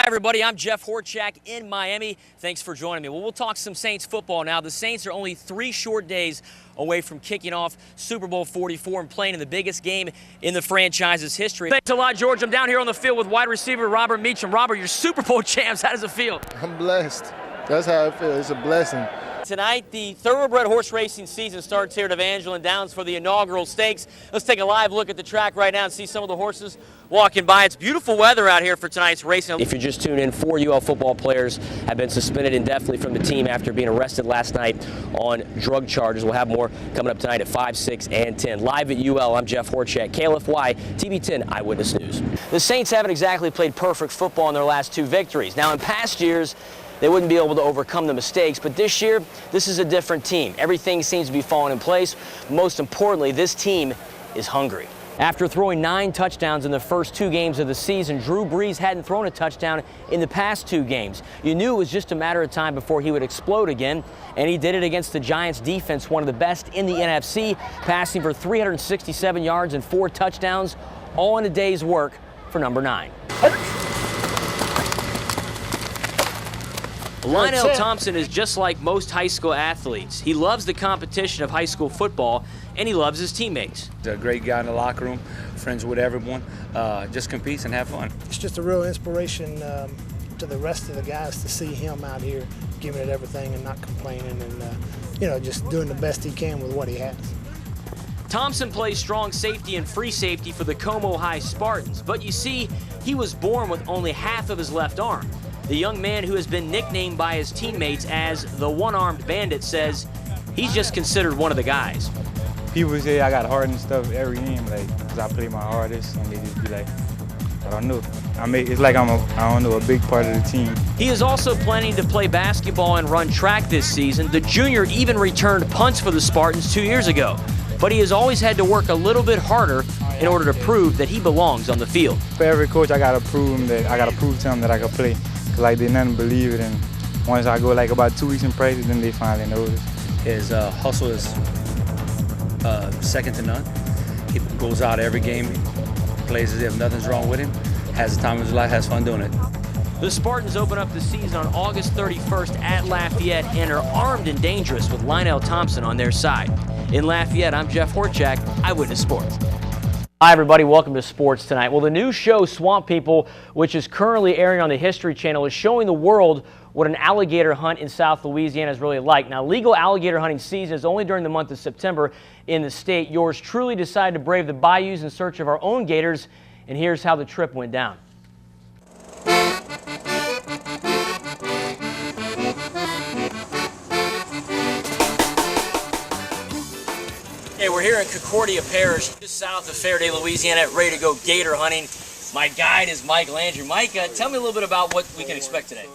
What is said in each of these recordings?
Everybody, I'm Jeff Horchak in Miami. Thanks for joining me. Well, we'll talk some Saints football now. The Saints are only 3 short days away from kicking off Super Bowl 44 and playing in the biggest game in the franchise's history. Thanks a lot, George. I'm down here on the field with wide receiver Robert Meacham. Robert, you're Super Bowl champs. How does it feel? I'm blessed. That's how I feel. It's a blessing. Tonight, the thoroughbred horse racing season starts here at Evangeline Downs for the inaugural stakes. Let's take a live look at the track right now and see some of the horses walking by. It's beautiful weather out here for tonight's racing. If you're just tuning in, 4 UL football players have been suspended indefinitely from the team after being arrested last night on drug charges. We'll have more coming up tonight at 5, 6, and 10. Live at UL, I'm Jeff Horchak, KLFY, TV10 Eyewitness News. The Saints haven't exactly played perfect football in their last 2 victories. Now, in past years, they wouldn't be able to overcome the mistakes, but this year, this is a different team. Everything seems to be falling in place. Most importantly, this team is hungry. After throwing 9 touchdowns in the first 2 games of the season, Drew Brees hadn't thrown a touchdown in the past 2 games. You knew it was just a matter of time before he would explode again, and he did it against the Giants defense, one of the best in the NFC, passing for 367 yards and 4 touchdowns, all in a day's work for number 9. Lionel Thompson is just like most high school athletes. He loves the competition of high school football, and he loves his teammates. He's a great guy in the locker room, friends with everyone, just competes and have fun. It's just a real inspiration to the rest of the guys to see him out here giving it everything and not complaining and, just doing the best he can with what he has. Thompson plays strong safety and free safety for the Como High Spartans, but you see, he was born with only half of his left arm. The young man who has been nicknamed by his teammates as the one-armed bandit says he's just considered one of the guys. People say I got hard and stuff every game, because I play my hardest, and they just be like, I don't know. It's like I'm a big part of the team. He is also planning to play basketball and run track this season. The junior even returned punts for the Spartans 2 years ago, but he has always had to work a little bit harder in order to prove that he belongs on the field. For every coach, I gotta prove to him that I can play. Like they nothing believe it, and once I go like about 2 weeks in practice, then they finally notice. His hustle is second to none. He goes out every game, plays as if nothing's wrong with him, has the time of his life, has fun doing it. The Spartans open up the season on August 31st at Lafayette and are armed and dangerous with Lionel Thompson on their side. In Lafayette, I'm Jeff Horchak, Eyewitness Sports. Hi everybody, welcome to Sports Tonight. Well, the new show Swamp People, which is currently airing on the History Channel, is showing the world what an alligator hunt in South Louisiana is really like. Now, legal alligator hunting season is only during the month of September in the state. Yours truly decided to brave the bayous in search of our own gators, and here's how the trip went down. Hey, we're here in Concordia Parish, just south of Faraday, Louisiana, ready to go gator hunting. My guide is Mike Landry. Mike, tell me a little bit about what we can expect today.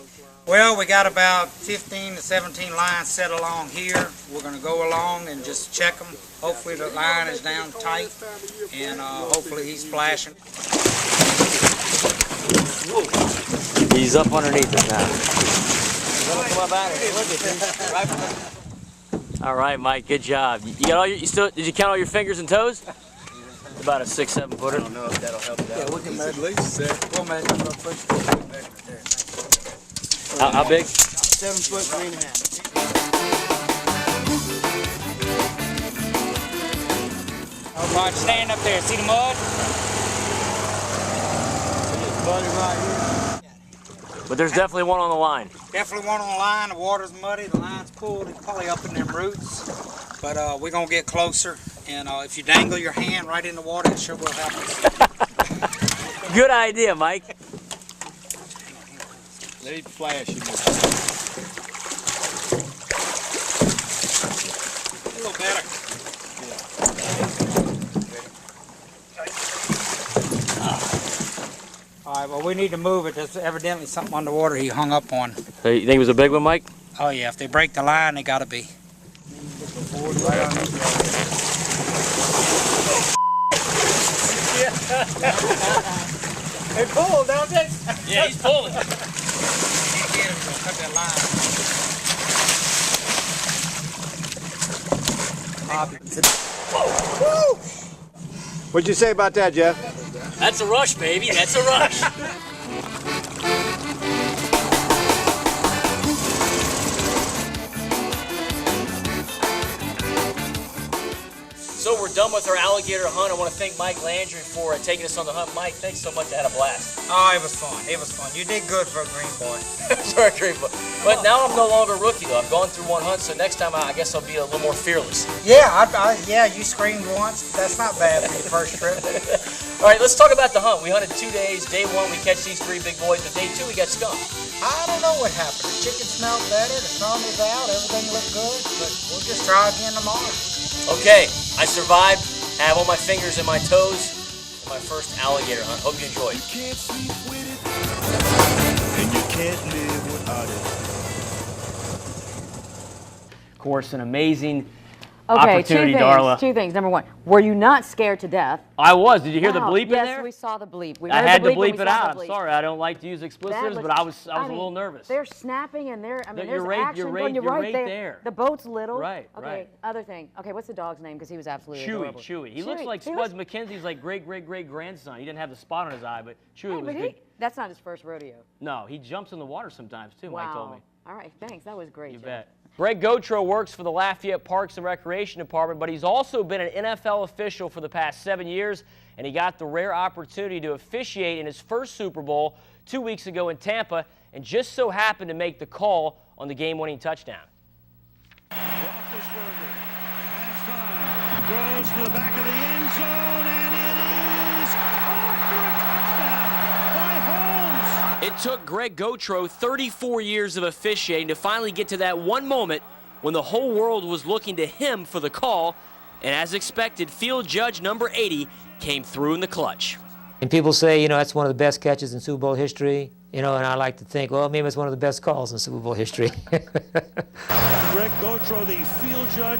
Well, we got about 15 to 17 lines set along here. We're going to go along and just check them. Hopefully the line is down tight, and hopefully he's flashing. Whoa. He's up underneath us now. Come up out of here. Look at this. Right from the... All right, Mike, good job. You got all your, did you count all your fingers and toes? About a 6, 7 footer. I don't know if that'll help you out. Yeah, we can measure at least 6. We'll measure from first. How big? 7 foot, 3.5. All right, stand up there. See the mud? See this muddy right here. But there's definitely one on the line. Definitely one on the line. The water's muddy. The line's pulled. It's probably up in them roots. But we're going to get closer. And if you dangle your hand right in the water, it sure will help us. Good idea, Mike. Let it flash. A little better. All right, well, we need to move it. There's evidently something underwater he hung up on. So you think it was a big one, Mike? Oh, yeah. If they break the line, they got to be. They pull, don't they? Yeah, he's pulling. Cut that line. What'd you say about that, Jeff? That's a rush, baby. That's a rush. done with our alligator hunt. I want to thank Mike Landry for taking us on the hunt. Mike, thanks so much. I had a blast. Oh, it was fun. It was fun. You did good for a green boy. Sorry, Green Boy. But now I'm no longer a rookie, though. I've gone through one hunt, so next time I guess I'll be a little more fearless. Yeah, yeah, you screamed once. That's not bad for your first trip. All right, let's talk about the hunt. We hunted 2 days. Day 1, we catch these 3 big boys, but day 2, we got skunk. I don't know what happened. The chicken smelled better. The sun was out. Everything looked good. But we'll just try again tomorrow. Okay, I survived. I have all my fingers and my toes for my first alligator hunt. Hope you enjoyed. You can't sleep with it, and you can't live without it. Of course, an amazing Okay, opportunity, two things. Darla. 2 things. Number 1, were you not scared to death? I was. Did you hear the Wow. bleep in yes, there? we saw the bleep. We I heard had the to bleep when bleep we it saw out. the I'm bleep. sorry. I don't like to use expletives, but I was a little nervous. They're snapping and they're, I mean, You're there's right- action you're going. right- You're you're right right there. there. The boat's little. Right, Okay, right. other thing. Okay, what's the dog's name? Because he was absolutely Chewy, adorable. Chewy. He looks Chewy. like He was- Spuds McKenzie's like great-grandson. He didn't have the spot on his eye, but Chewy Hey, was but good. that's not his first rodeo. No, he jumps in the water sometimes too, Mike told me. All right, thanks. That was great, You Joe. bet. Greg Gautreaux works for the Lafayette Parks and Recreation Department, but he's also been an NFL official for the past 7 years, and he got the rare opportunity to officiate in his first Super Bowl 2 weeks ago in Tampa, and just so happened to make the call on the game-winning touchdown. Roethlisberger has time, throws to the back of the end zone, and it is off for a touchdown by Holmes. It took Greg Gautreaux 34 years of officiating to finally get to that one moment when the whole world was looking to him for the call, and as expected, field judge number 80 came through in the clutch. And people say, you know, that's one of the best catches in Super Bowl history, you know, and I like to think, well, maybe it's one of the best calls in Super Bowl history. Greg Gautreaux, the field judge.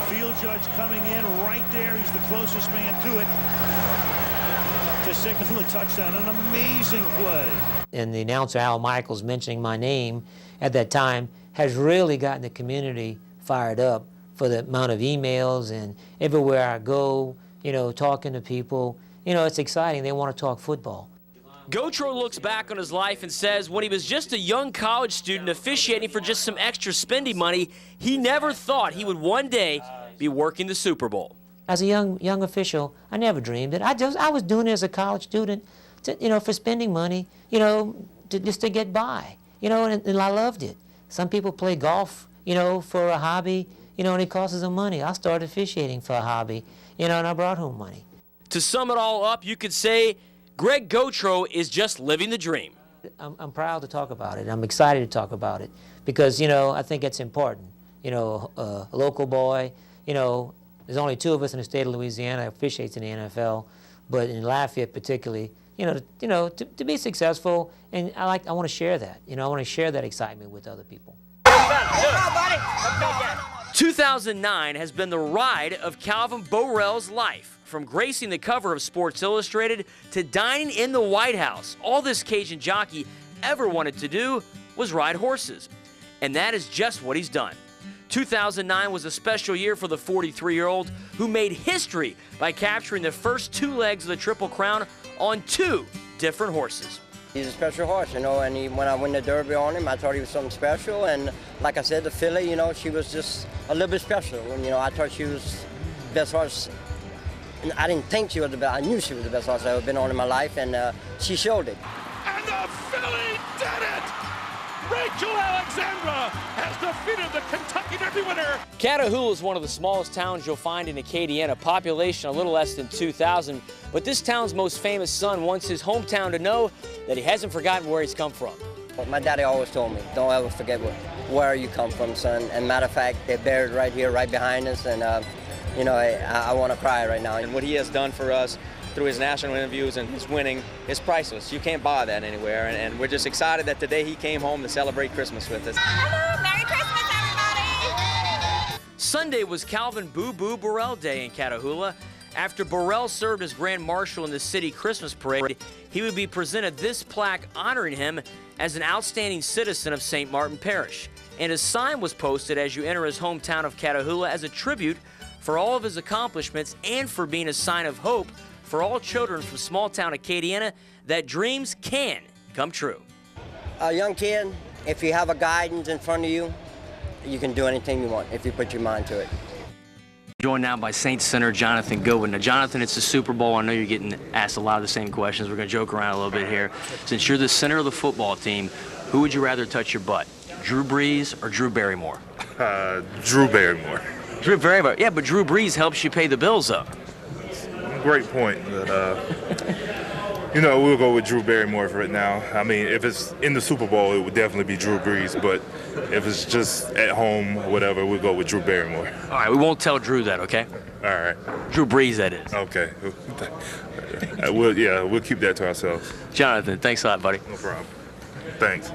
Field judge coming in right there. He's the closest man to it to signal the touchdown. An amazing play. And the announcer, Al Michaels, mentioning my name at that time has really gotten the community fired up for the amount of emails and everywhere I go, you know, talking to people. You know, it's exciting. They want to talk football. Gautreaux looks back on his life and says when he was just a young college student officiating for just some extra spending money, he never thought he would one day be working the Super Bowl. As a young official, I never dreamed it. I was doing it as a college student, to, you know, for spending money, you know, just to get by, you know, and I loved it. Some people play golf, you know, for a hobby, you know, and it costs them money. I started officiating for a hobby, you know, and I brought home money. To sum it all up, you could say Greg Gautreaux is just living the dream. I'm proud to talk about it. I'm excited to talk about it because, you know, I think it's important. You know, a local boy, you know, there's only 2 of us in the state of Louisiana that officiates in the NFL, but in Lafayette particularly, you know, to be successful, and I want to share that. You know, I want to share that excitement with other people. 2009 has been the ride of Calvin Borel's life. From gracing the cover of Sports Illustrated to dining in the White House, all this Cajun jockey ever wanted to do was ride horses. And that is just what he's done. 2009 was a special year for the 43-year-old who made history by capturing the first 2 legs of the Triple Crown on 2 different horses. He's a special horse, you know, and when I won the Derby on him, I thought he was something special. And like I said, the filly, you know, she was just a little bit special. And, you know, I thought she was the best horse. And I didn't think she was the best. I knew she was the best horse I've ever been on in my life, and she showed it. And the filly did it! Rachel Alexandra has defeated the Kentucky Derby winner. Catahoula is one of the smallest towns you'll find in Acadiana, population a little less than 2,000. But this town's most famous son wants his hometown to know that he hasn't forgotten where he's come from. My daddy always told me, don't ever forget where you come from, son. And matter of fact, they're buried right here, right behind us. And, you know, I want to cry right now. And what he has done for us through his national interviews and his winning is priceless. You can't buy that anywhere. And we're just excited that today he came home to celebrate Christmas with us. Hello, Merry Christmas, everybody! Sunday was Calvin Boo Boo Borel Day in Catahoula. After Borel served as Grand Marshal in the city Christmas parade, he would be presented this plaque honoring him as an outstanding citizen of St. Martin Parish. And a sign was posted as you enter his hometown of Catahoula as a tribute for all of his accomplishments and for being a sign of hope for all children from small-town Acadiana that dreams can come true. A young kid, if you have a guidance in front of you, you can do anything you want if you put your mind to it. Joined now by Saints center Jonathan Goodwin. Now, Jonathan, it's the Super Bowl. I know you're getting asked a lot of the same questions. We're going to joke around a little bit here. Since you're the center of the football team, who would you rather touch your butt, Drew Brees or Drew Barrymore? Drew Barrymore. Drew Barrymore. Yeah, but Drew Brees helps you pay the bills up. Great point. But, we'll go with Drew Barrymore for it now. I mean, if it's in the Super Bowl, it would definitely be Drew Brees. But if it's just at home or whatever, we'll go with Drew Barrymore. All right, we won't tell Drew that, okay? All right. Drew Brees, that is. Okay. We'll keep that to ourselves. Jonathan, thanks a lot, buddy. No problem. Thanks.